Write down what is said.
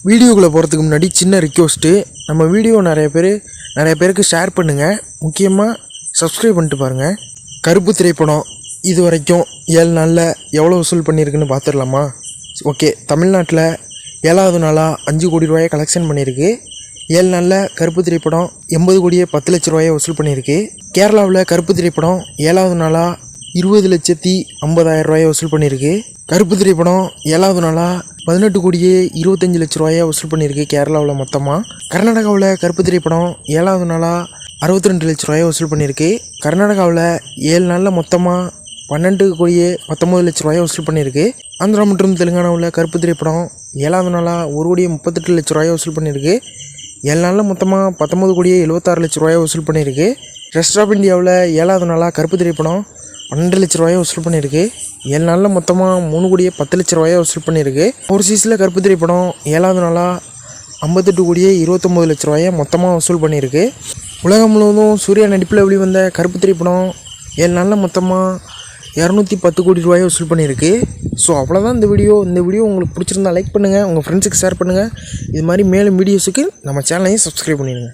வீடியோக்குள்ளே போகிறதுக்கு முன்னாடி சின்ன ரிக்வெஸ்ட்டு, நம்ம வீடியோ நிறைய பேருக்கு ஷேர் பண்ணுங்கள். முக்கியமாக சப்ஸ்கிரைப் பண்ணிட்டு பாருங்கள். கருப்பு திரைப்படம் இது வரைக்கும் 7 நாளில் எவ்வளோ வசூல் பண்ணியிருக்குன்னு பார்த்துடலாமா? ஓகே, தமிழ்நாட்டில் 7வது நாளாக 5 கோடி ரூபாயை கலெக்ஷன் பண்ணியிருக்கு. 7 நாளில் கருப்பு திரைப்படம் 80 கோடியே 10 லட்ச ரூபாயை வசூல் பண்ணியிருக்கு. கேரளாவில் கருப்பு திரைப்படம் 7வது நாளாக 20,50,000 ரூபாயை வசூல் பண்ணியிருக்கு. கருப்பு திரைப்படம் 7வது நாளாக 18 கோடியே 25 லட்ச ரூபாயை வசூல் பண்ணியிருக்கு கேரளாவில் மொத்தமாக. கர்நாடகாவில் கருப்பு திரைப்படம் 7வது நாளாக 62 லட்ச ரூபாயை வசூல் பண்ணியிருக்கு. கர்நாடகாவில் 7 நாளில் மொத்தமாக 12 கோடியே 19 லட்ச ரூபாயை வசூல் பண்ணியிருக்கு. ஆந்திரா மற்றும் தெலுங்கானாவில் கருப்பு திரைப்படம் 7வது நாளாக 1 கோடியே 38 லட்ச ரூபாயை வசூல் பண்ணியிருக்கு. 7 நாளில் மொத்தமாக 19 கோடியே 76 லட்ச ரூபாயை வசூல் பண்ணியிருக்கு. ரெஸ்ட் ஆஃப் இந்தியாவில் 7வது நாளாக கருப்பு திரைப்படம் 12 லட்ச ரூபாயை வசூல் பண்ணியிருக்கு. 7 நாளில் மொத்தமாக 3 கோடியே 10 லட்ச ரூபாயை வசூல் பண்ணியிருக்கு. ஓவர்சீஸில் கருப்பு திரைப்படம் 7வது நாளாக 58 கோடியே 29 லட்ச ரூபாயை மொத்தமாக வசூல் பண்ணியிருக்கு. உலகம் முழுவதும் சூர்யா நடிப்பில் வெளிவந்த கருப்பு திரைப்படம் 7 நாளில் மொத்தமாக 210 கோடி ரூபாயை வசூல் பண்ணியிருக்கு. ஸோ அவ்வளோதான் இந்த வீடியோ உங்களுக்கு பிடிச்சிருந்தா லைக் பண்ணுங்கள், உங்கள் ஃப்ரெண்ட்ஸுக்கு ஷேர் பண்ணுங்கள். இது மாதிரி மேலும் வீடியோஸுக்கு நம்ம சேனலையும் சப்ஸ்கிரைப் பண்ணிடுங்க.